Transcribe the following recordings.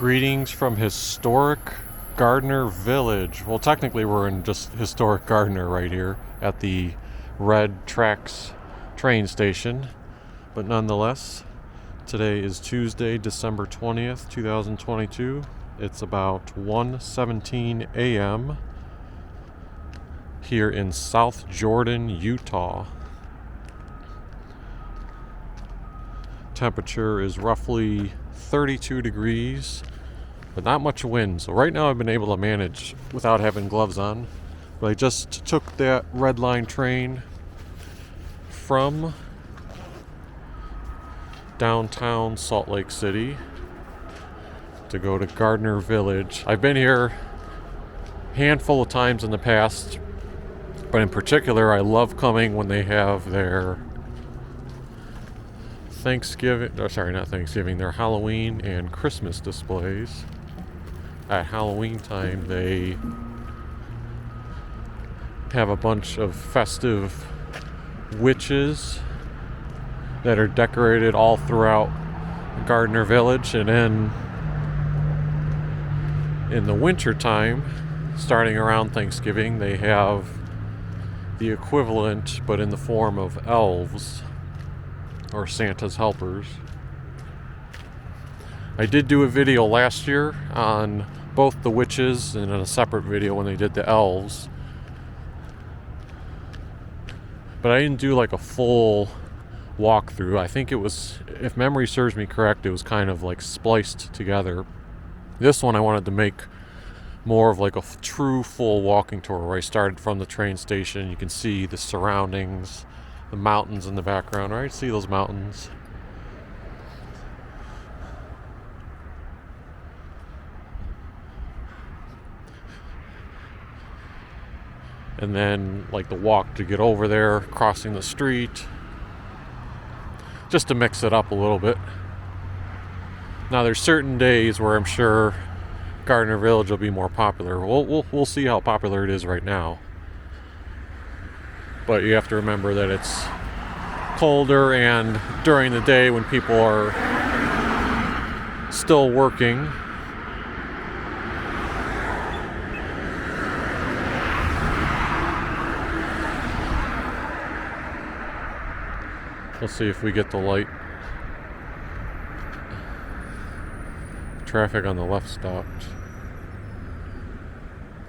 Greetings from historic Gardner Village. Well, technically we're in just historic Gardner right here at the Red Tracks train station. But nonetheless, today is Tuesday, December 20th, 2022. It's about 1:17 a.m. here in South Jordan, Utah. Temperature is roughly 32 degrees, but not much wind. So right now I've been able to manage without having gloves on. But I just took that red line train from downtown Salt Lake City to go to Gardner Village. I've been here a handful of times in the past, but in particular I love coming when they have their their Halloween and Christmas displays. At Halloween time, they have a bunch of festive witches that are decorated all throughout Gardner Village, and then in the winter time, starting around Thanksgiving, they have the equivalent, but in the form of elves, or Santa's helpers. I did do a video last year on both the witches and in a separate video when they did the elves. But I didn't do like a full walkthrough. I think it was, if memory serves me correct, it was kind of like spliced together. This one I wanted to make more of like a true full walking tour where I started from the train station. You can see the surroundings, the mountains in the background, right? See those mountains? And then like the walk to get over there, crossing the street, just to mix it up a little bit. Now there's certain days where I'm sure Gardner Village will be more popular. We'll see how popular it is right now. But you have to remember that it's colder, and during the day when people are still working, let's see if we get the light. Traffic on the left stopped.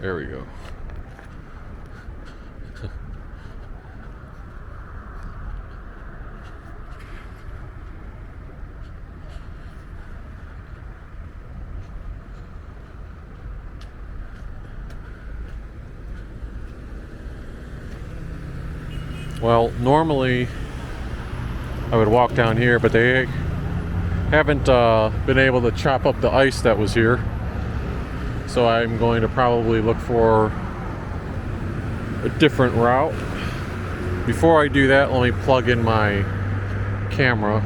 There we go. Well, normally I would walk down here, but they haven't been able to chop up the ice that was here. So I'm going to probably look for a different route. Before I do that, let me plug in my camera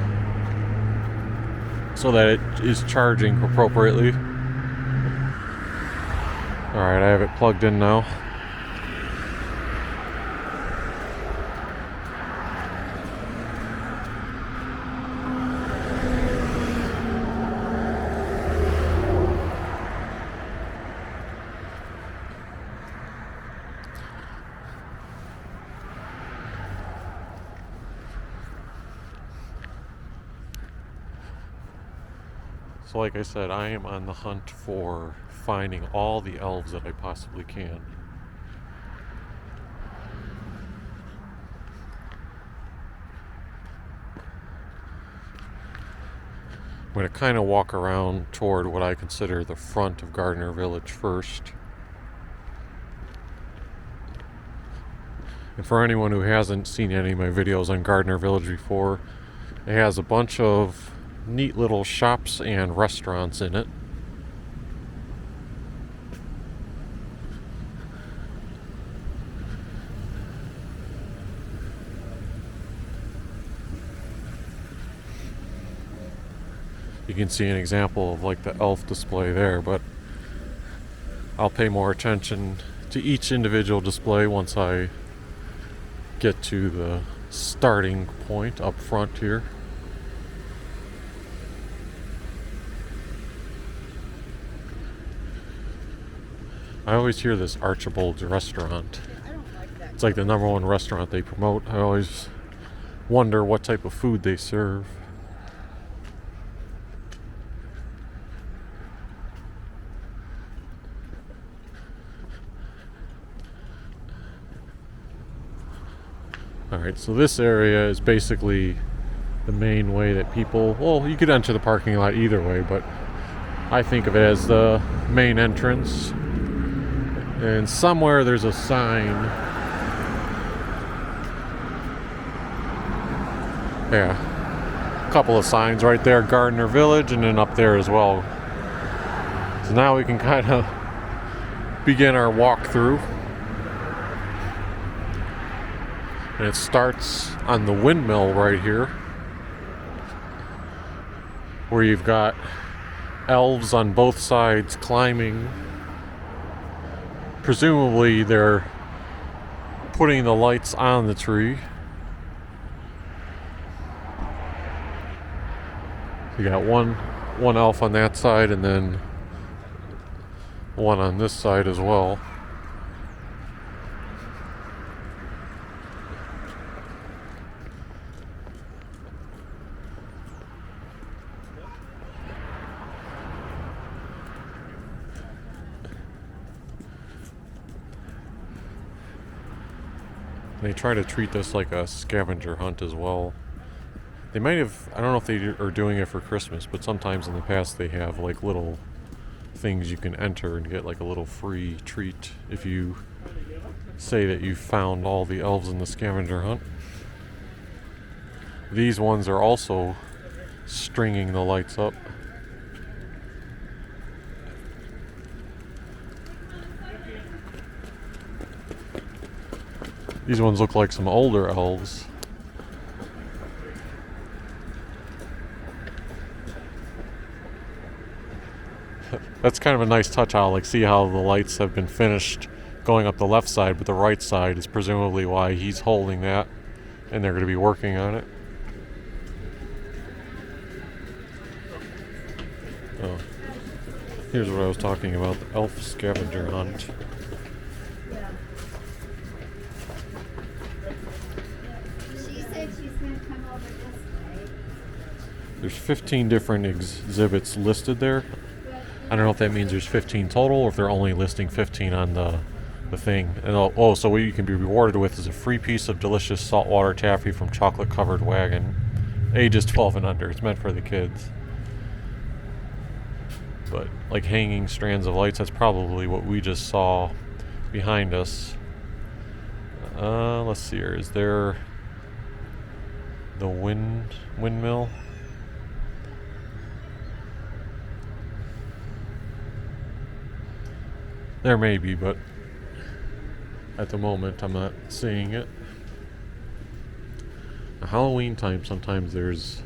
so that it is charging appropriately. Alright, I have it plugged in now. So like I said, I am on the hunt for finding all the elves that I possibly can. I'm going to kind of walk around toward what I consider the front of Gardner Village first. And for anyone who hasn't seen any of my videos on Gardner Village before, it has a bunch of neat little shops and restaurants in it. You can see an example of like the elf display there, but I'll pay more attention to each individual display once I get to the starting point up front here. I always hear this Archibald's restaurant. It's like the number one restaurant they promote. I always wonder what type of food they serve. Alright, so this area is basically the main way that people, well, you could enter the parking lot either way, but I think of it as the main entrance. And somewhere there's a sign. Yeah, a couple of signs right there, Gardner Village, and then up there as well. So now we can kind of begin our walkthrough. And it starts on the windmill right here, where you've got elves on both sides climbing. Presumably they're putting the lights on the tree. You got one elf on that side and then one on this side as well. They try to treat this like a scavenger hunt as well. They might have, I don't know if they are doing it for Christmas, but sometimes in the past they have like little things you can enter and get like a little free treat if you say that you found all the elves in the scavenger hunt. These ones are also stringing the lights up. These ones look like some older elves. That's kind of a nice touch. I'll like see how the lights have been finished going up the left side, but the right side is presumably why he's holding that, and they're going to be working on it. Oh, here's what I was talking about, the elf scavenger hunt. There's 15 different exhibits listed there. I don't know if that means there's 15 total or if they're only listing 15 on the thing. And so what you can be rewarded with is a free piece of delicious saltwater taffy from Chocolate Covered Wagon. Ages 12 and under. It's meant for the kids. But like hanging strands of lights, that's probably what we just saw behind us. Let's see here. Is there the windmill? There may be, but at the moment I'm not seeing it. At Halloween time, sometimes there's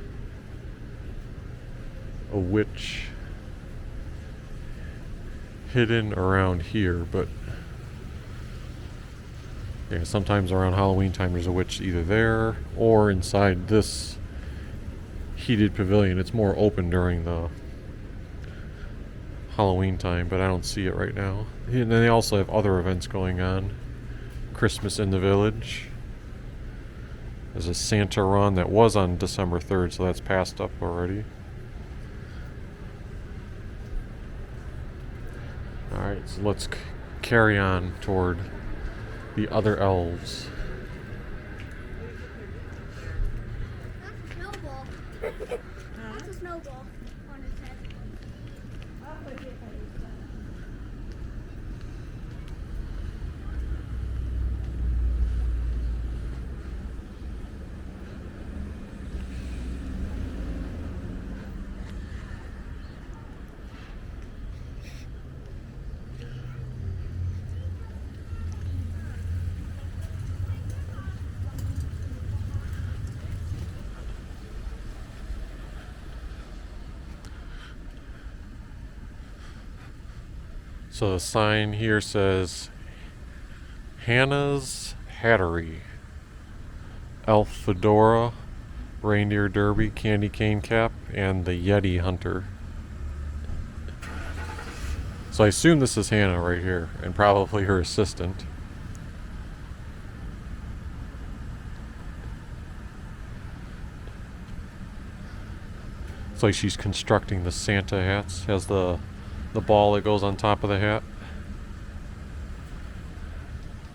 a witch hidden around here, but yeah, sometimes around Halloween time there's a witch either there or inside this heated pavilion. It's more open during the Halloween time, but I don't see it right now. And then they also have other events going on. Christmas in the Village. There's a Santa run that was on December 3rd, so that's passed up already. Alright, so let's carry on toward the other elves. Snowball. That's a snowball on his head. So the sign here says Hannah's Hattery, Elf Fedora, Reindeer Derby, Candy Cane Cap, and the Yeti Hunter. So So I assume this is Hannah right here, and probably her assistant. It's like she's constructing the Santa hats. Has the ball that goes on top of the hat.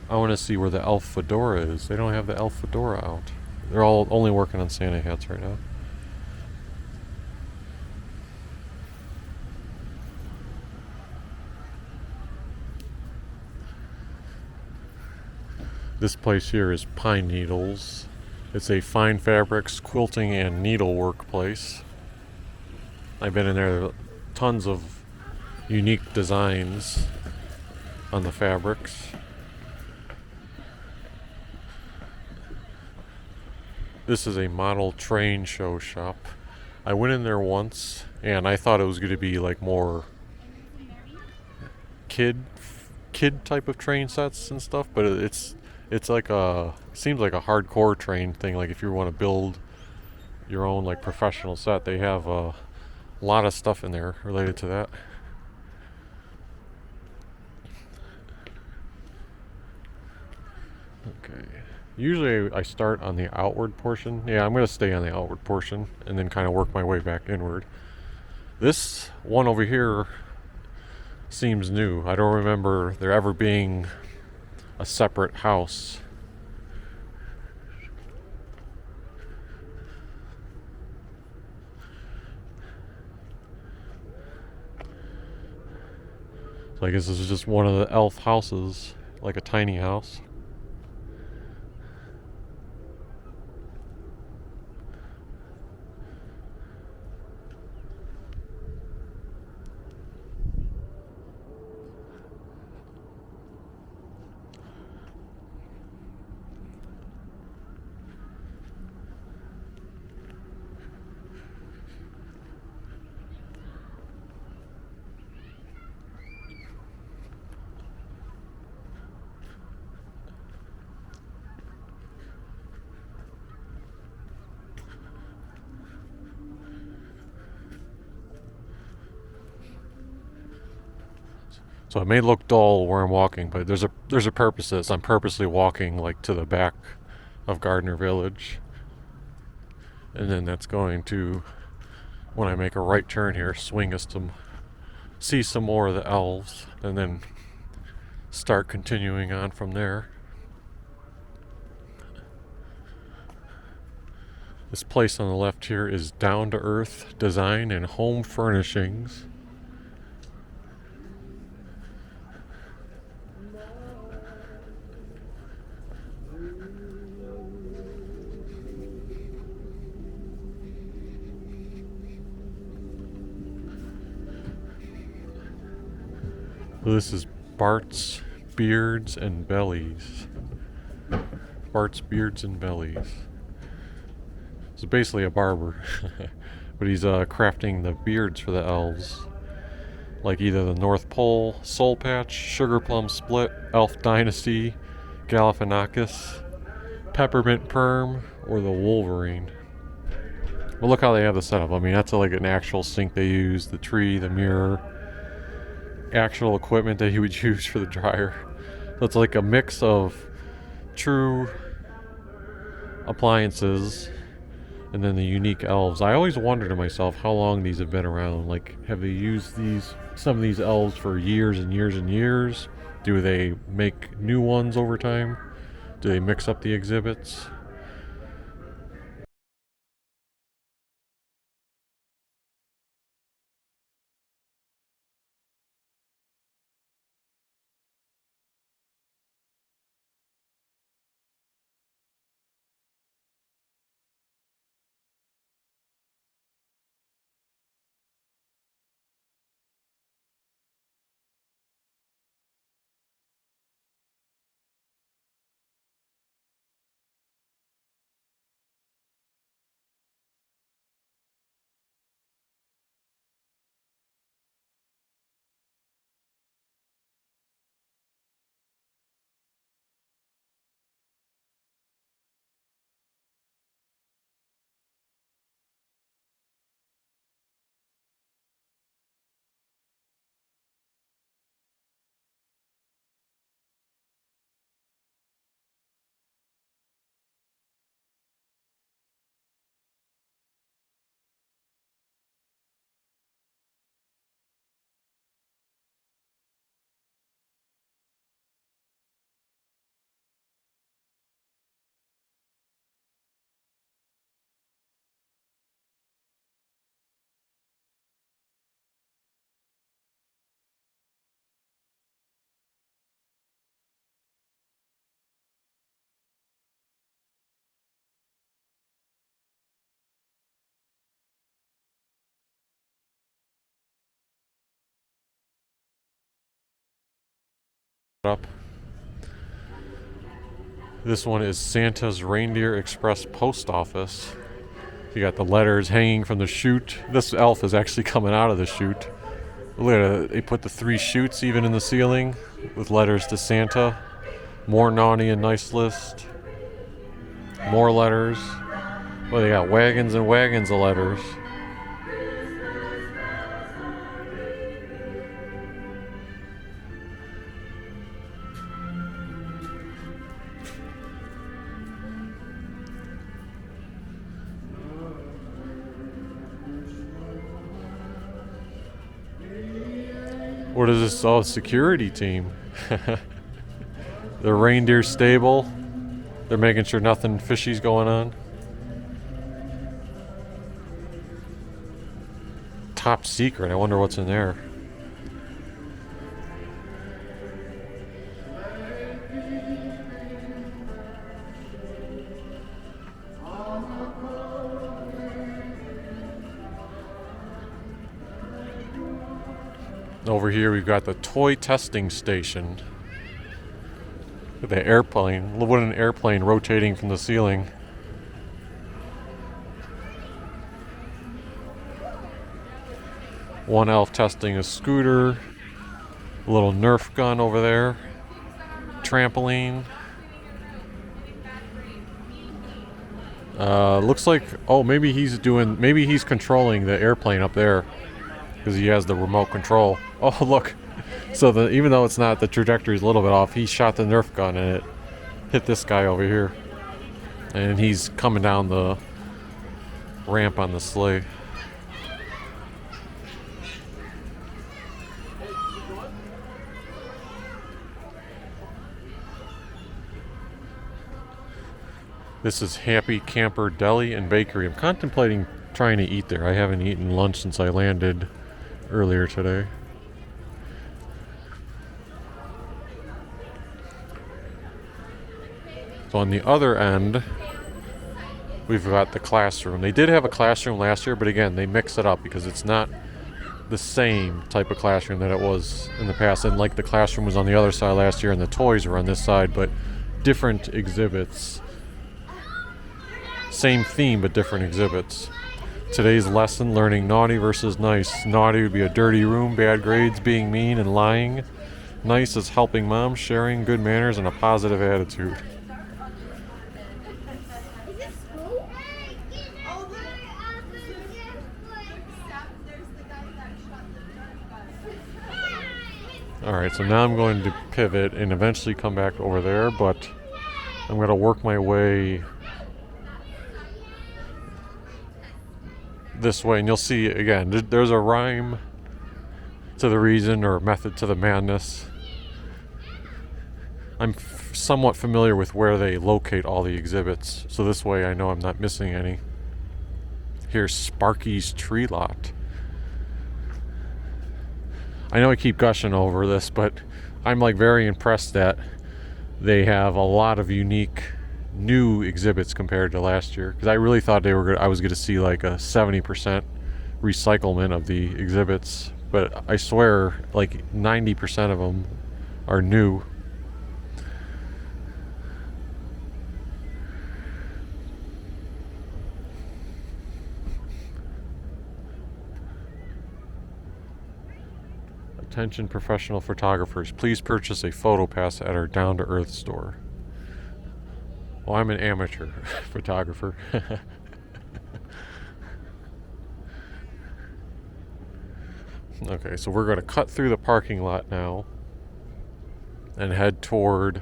I want to see where the elf fedora is. They don't have the elf fedora out. They're all only working on Santa hats right now. This place here is Pine Needles. It's a fine fabrics, quilting, and needlework place. I've been in there. Tons of unique designs on the fabrics. This is a model train show shop. I went in there once and I thought it was going to be like more kid type of train sets and stuff, but it's like a seems like a hardcore train thing. Like if you want to build your own like professional set, they have a lot of stuff in there related to that. Okay. Usually I start on the outward portion. Yeah, I'm going to stay on the outward portion and then kind of work my way back inward. This one over here seems new. I don't remember there ever being a separate house. So I guess this is just one of the elf houses, like a tiny house. So it may look dull where I'm walking, but there's a purpose to this. I'm purposely walking like to the back of Gardner Village. And then that's going to, when I make a right turn here, swing us to see some more of the elves and then start continuing on from there. This place on the left here is Down to Earth Design and Home Furnishings. This is Bart's Beards and Bellies. Bart's Beards and Bellies. It's basically a barber, but he's crafting the beards for the elves, like either the North Pole, Soul Patch, Sugar Plum Split, Elf Dynasty, Galifianakis, Peppermint Perm, or the Wolverine. But look how they have the setup. I mean, that's like an actual sink they use, the tree, the mirror, actual equipment that he would use for the dryer. So it's like a mix of true appliances and then the unique elves. I always wonder to myself how long these have been around. Like, have they used some of these elves for years and years and years? Do they make new ones over time? Do they mix up the exhibits? up. This one is Santa's Reindeer Express Post Office. You got the letters hanging from the chute. This elf is actually coming out of the chute. Look at it. They put the 3 chutes even in the ceiling with letters to Santa. More naughty and nice list. More letters. Well, they got wagons and wagons of letters. What is this? Oh, security team. The reindeer stable. They're making sure nothing fishy's going on. Top secret. I wonder what's in there. Over here we've got the toy testing station. Look at the airplane, a wooden airplane rotating from the ceiling. One elf testing a scooter. A little Nerf gun over there. Trampoline. Looks like, oh, maybe he's controlling the airplane up there because he has the remote control. Oh, look. So even though it's not, the trajectory is a little bit off, he shot the Nerf gun and it hit this guy over here. And he's coming down the ramp on the sleigh. This is Happy Camper Deli and Bakery. I'm contemplating trying to eat there. I haven't eaten lunch since I landed earlier today. So on the other end, we've got the classroom. They did have a classroom last year, but again, they mix it up because it's not the same type of classroom that it was in the past. And like the classroom was on the other side last year and the toys were on this side, but different exhibits. Same theme, but different exhibits. Today's lesson, learning naughty versus nice. Naughty would be a dirty room, bad grades, being mean and lying. Nice is helping mom, sharing, good manners, and a positive attitude. Alright, so now I'm going to pivot and eventually come back over there, but I'm going to work my way this way, and you'll see again, there's a rhyme to the reason or method to the madness. I'm somewhat familiar with where they locate all the exhibits, so this way I know I'm not missing any. Here's Sparky's Tree Lot. I know I keep gushing over this, but I'm like very impressed that they have a lot of unique new exhibits compared to last year, because I really thought I was going to see like a 70% recyclement of the exhibits, but I swear like 90% of them are new. Attention professional photographers, please purchase a photo pass at our Down to Earth store. Well, I'm an amateur photographer. Okay, so we're going to cut through the parking lot now and head toward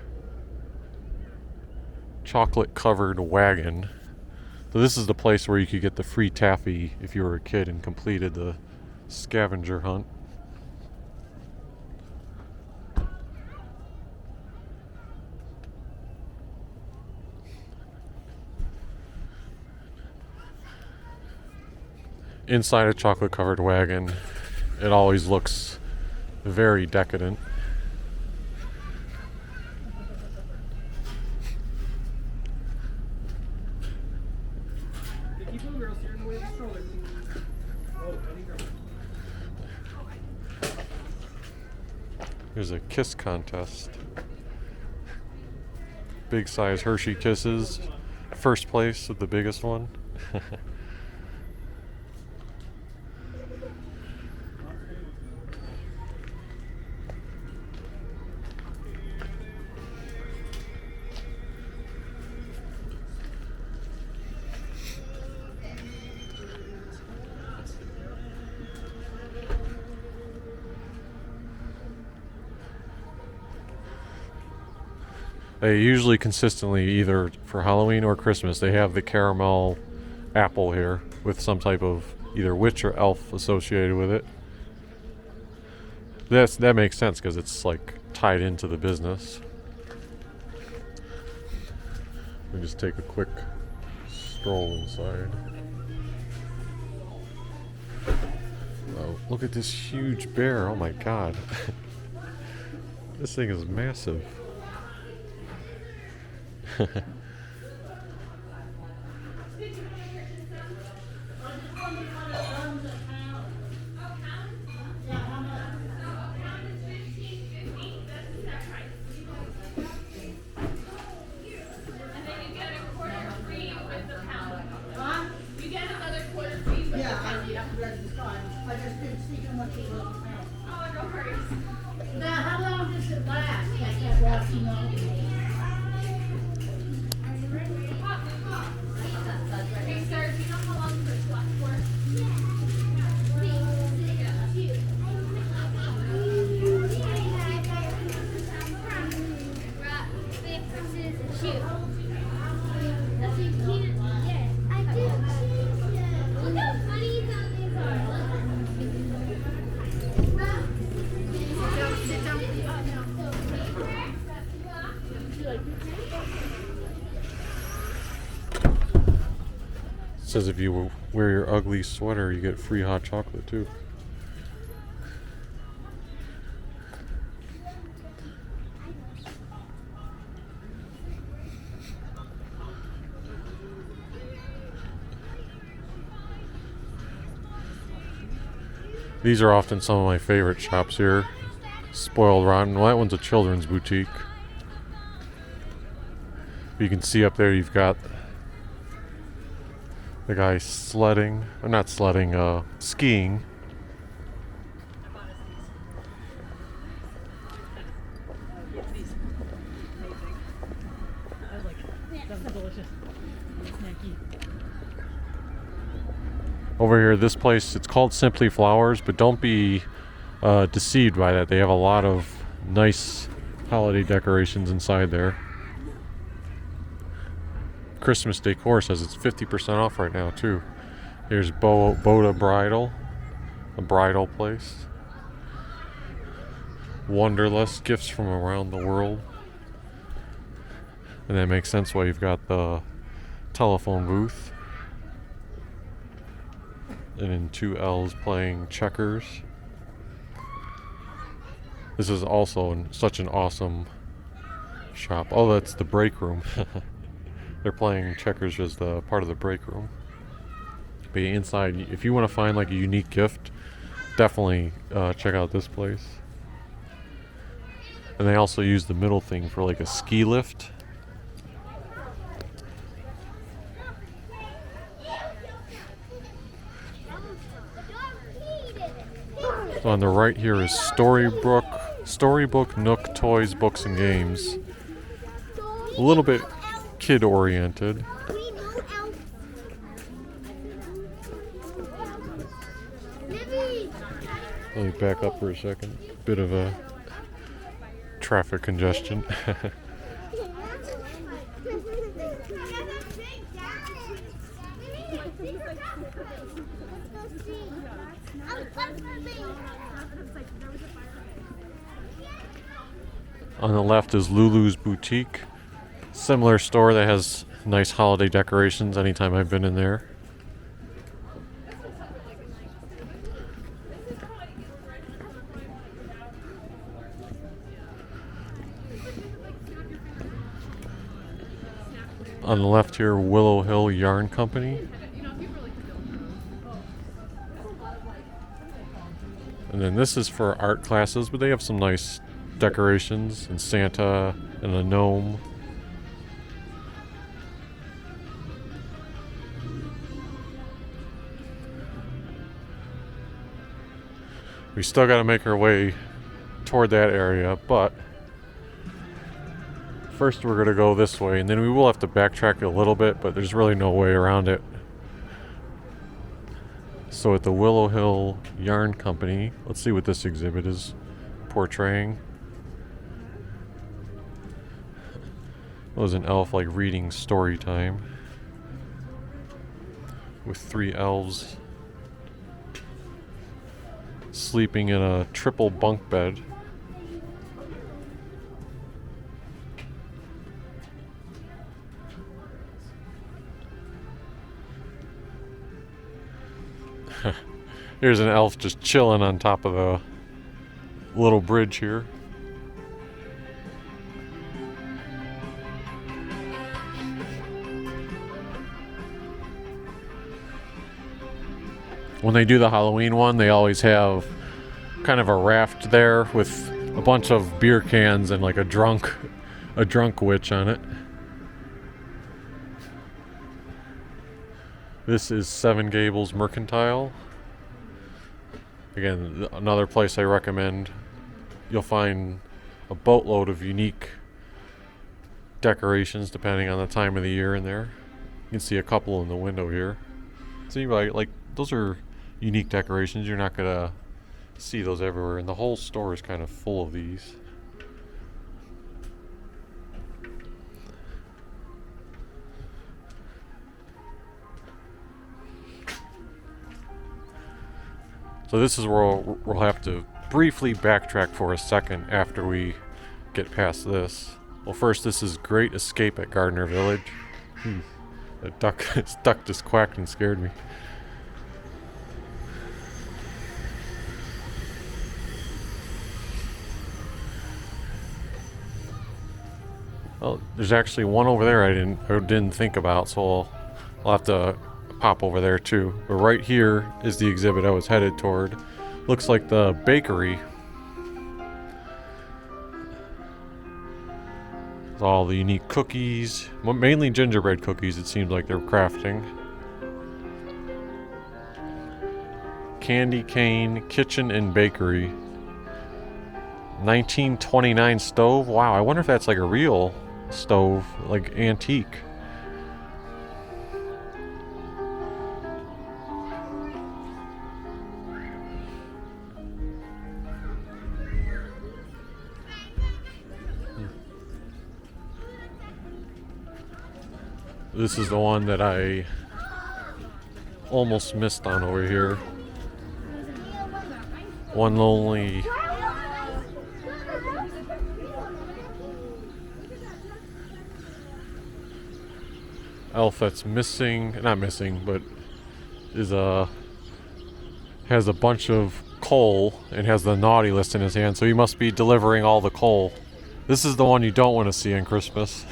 Chocolate Covered Wagon. So this is the place where you could get the free taffy if you were a kid and completed the scavenger hunt. Inside a chocolate covered wagon, it always looks very decadent. There's a kiss contest. Big size Hershey Kisses. First place with the biggest one. They usually consistently, either for Halloween or Christmas, they have the caramel apple here with some type of either witch or elf associated with it. That makes sense because it's like tied into the business. We just take a quick stroll inside. Oh, look at this huge bear! Oh my god, this thing is massive. Now, how long does it last? Like that walking on? Hey, sir, do you know how long this lasts for? Look how funny some of these are. Sit down. It says if you wear your ugly sweater, you get free hot chocolate too. These are often some of my favorite shops here. Spoiled Rotten. Well, that one's a children's boutique. You can see up there you've got the guy sledding, or not sledding, skiing. Over here, this place, it's called Simply Flowers, but don't be deceived by that. They have a lot of nice holiday decorations inside there. Christmas decor says it's 50% off right now too. Here's Boda Bridal, a bridal place. Wonderlust, gifts from around the world. And that makes sense why you've got the telephone booth. And then two elves playing checkers. This is also such an awesome shop. Oh, that's the break room. They're playing checkers as the part of the break room. But inside, if you want to find like a unique gift, definitely check out this place. And they also use the middle thing for like a ski lift. So on the right here is Storybook Nook Toys, Books and Games. A little bit kid oriented. Let me back up for a second. Bit of a traffic congestion. On the left is Lulu's Boutique. Similar store that has nice holiday decorations anytime I've been in there. On the left here, Willow Hill Yarn Company. And then this is for art classes, but they have some nice decorations and Santa and a gnome. We still got to make our way toward that area, but first we're going to go this way, and then we will have to backtrack a little bit, but there's really no way around it. So at the Willow Hill Yarn Company, let's see what this exhibit is portraying. It was an elf like reading story time with 3 elves sleeping in a triple bunk bed. Here's an elf just chilling on top of the little bridge here. When they do the Halloween one, they always have kind of a raft there with a bunch of beer cans and like a drunk witch on it. This is Seven Gables Mercantile. Again, another place I recommend. You'll find a boatload of unique decorations depending on the time of the year in there. You can see a couple in the window here. See, like those are unique decorations. You're not gonna see those everywhere, and the whole store is kind of full of these. So this is where we'll have to briefly backtrack for a second after we get past this. Well, first, this is Great Escape at Gardner Village. The duck just quacked and scared me. Well, there's actually one over there I didn't think about, so I'll have to pop over there too. But right here is the exhibit I was headed toward. Looks like the bakery. With all the unique cookies, mainly gingerbread cookies. It seems like they're crafting. Candy Cane Kitchen and Bakery. 1929 stove. Wow, I wonder if that's like a real stove, like antique. This is the one that I almost missed on over here. One lonely elf that's missing, not missing, but has a bunch of coal and has the naughty list in his hand, so he must be delivering all the coal. This is the one you don't want to see on Christmas.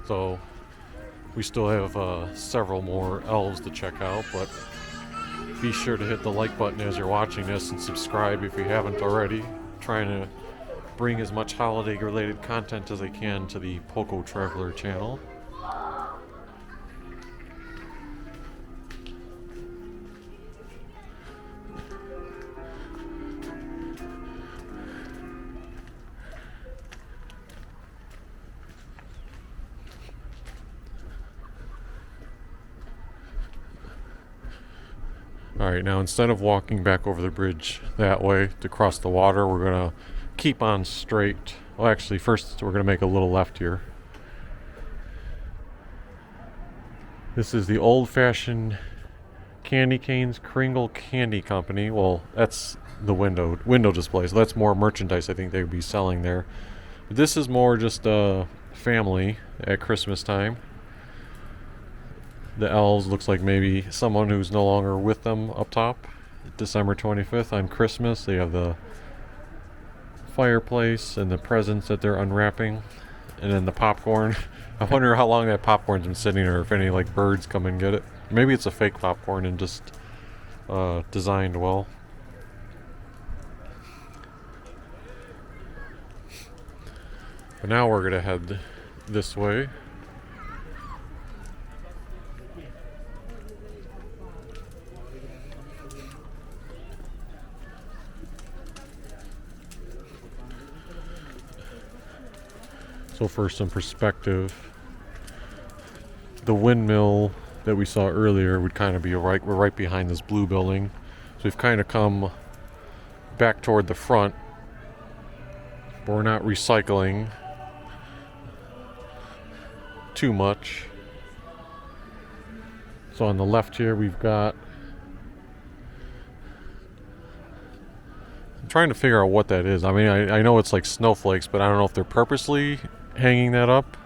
So we still have several more elves to check out, but be sure to hit the like button as you're watching this and subscribe if you haven't already. Trying to bring as much holiday related content as I can to the Poco Traveler channel. Alright, now instead of walking back over the bridge that way to cross the water, we're going to keep on straight. Well, actually, first we're going to make a little left here. This is the old-fashioned Candy Canes Kringle Candy Company. Well, that's the window display, so that's more merchandise I think they would be selling there. This is more just a family at Christmas time. The elves looks like maybe someone who's no longer with them up top. December 25th on Christmas, they have the fireplace and the presents that they're unwrapping, and then the popcorn. I wonder how long that popcorn's been sitting there, if any like birds come and get it. Maybe it's a fake popcorn and just designed well. But now we're gonna head this way. So for some perspective, the windmill that we saw earlier would kind of be we're right behind this blue building. So we've kind of come back toward the front, but we're not recycling too much. So on the left here we've got, I'm trying to figure out what that is. I mean, I know it's like snowflakes, but I don't know if they're purposely hanging that up,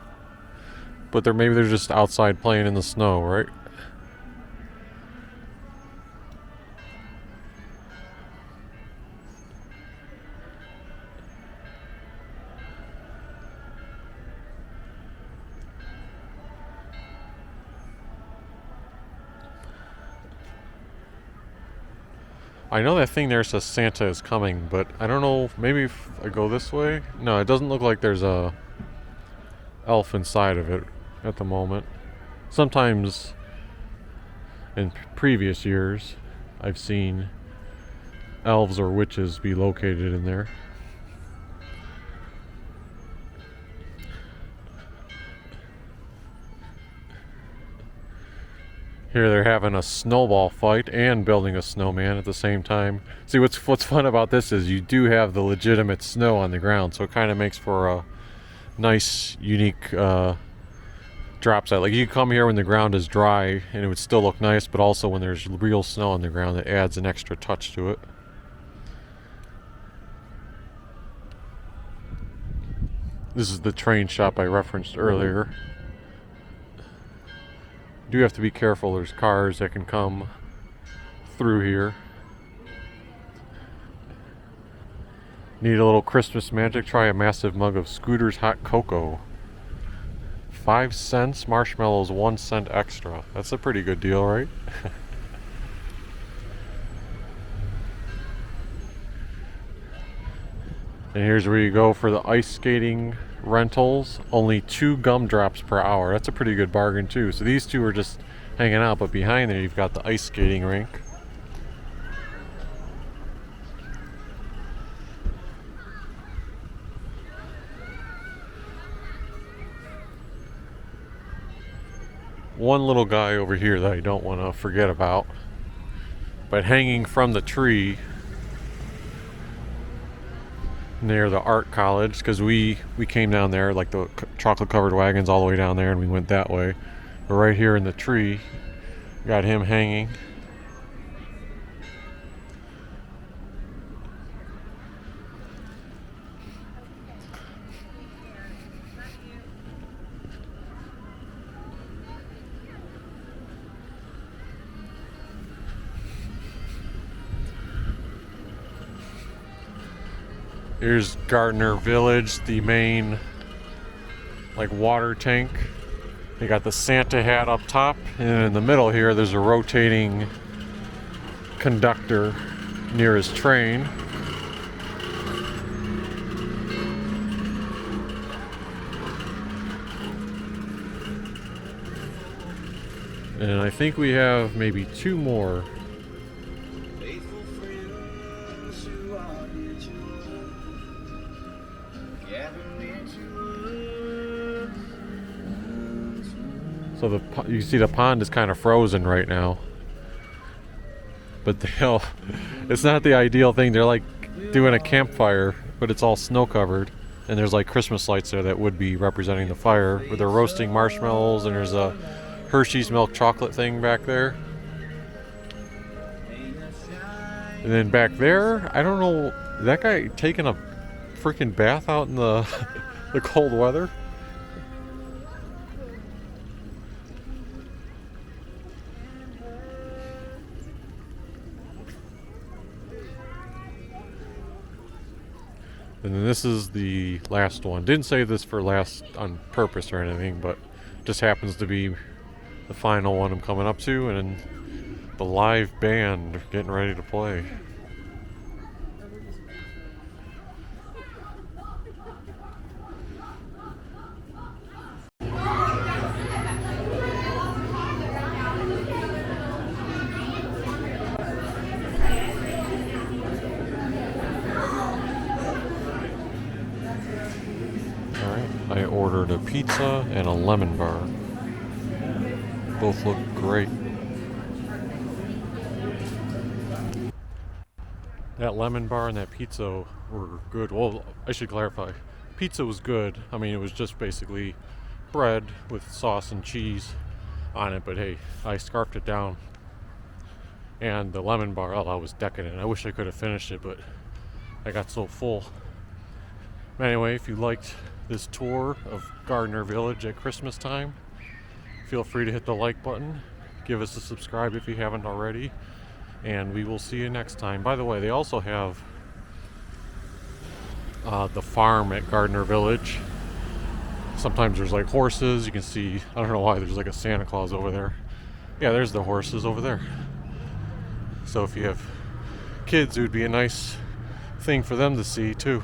but maybe they're just outside playing in the snow, right? I know that thing there says Santa is coming, but I don't know, maybe if I go this way? No, it doesn't look like there's a elf inside of it at the moment. Sometimes in previous years I've seen elves or witches be located in there. Here they're having a snowball fight and building a snowman at the same time. See, what's fun about this is you do have the legitimate snow on the ground, so it kind of makes for a nice, unique drop site. Like you come here when the ground is dry and it would still look nice, but also when there's real snow on the ground, it adds an extra touch to it. This is the train shop I referenced earlier. Do have to be careful, there's cars that can come through here. Need a little Christmas magic? Try a massive mug of Scooter's hot cocoa. 5 cents, marshmallows 1 cent extra. That's a pretty good deal, right? And here's where you go for the ice skating rentals. Only 2 gumdrops per hour. That's a pretty good bargain too. So these two are just hanging out, but behind there you've got the ice skating rink. One little guy over here that I don't want to forget about, but hanging from the tree near the art college, because we came down there, like the chocolate covered wagons all the way down there, and we went that way. But right here in the tree, got him hanging. Here's Gardner Village, the main like water tank. They got the Santa hat up top, and in the middle here there's a rotating conductor near his train. And I think we have maybe 2 more. So you see the pond is kind of frozen right now, but it's not the ideal thing. They're like doing a campfire, but it's all snow covered, and there's like Christmas lights there that would be representing the fire, where they're roasting marshmallows, and there's a Hershey's milk chocolate thing back there. And then back there, I don't know, that guy taking a freaking bath out in the The cold weather. And then this is the last one. Didn't say this for last on purpose or anything, but just happens to be the final one I'm coming up to, and the live band getting ready to play. I ordered a pizza and a lemon bar. Both look great. That lemon bar and that pizza were good. Well, I should clarify. Pizza was good. I mean, it was just basically bread with sauce and cheese on it, but hey, I scarfed it down. And the lemon bar, oh, I was decadent. I wish I could have finished it, but I got so full. Anyway, if you liked this tour of Gardner Village at Christmas time, feel free to hit the like button. Give us a subscribe if you haven't already. And we will see you next time. By the way, they also have the farm at Gardner Village. Sometimes there's like horses. You can see, I don't know why, there's like a Santa Claus over there. Yeah, there's the horses over there. So if you have kids, it would be a nice thing for them to see too.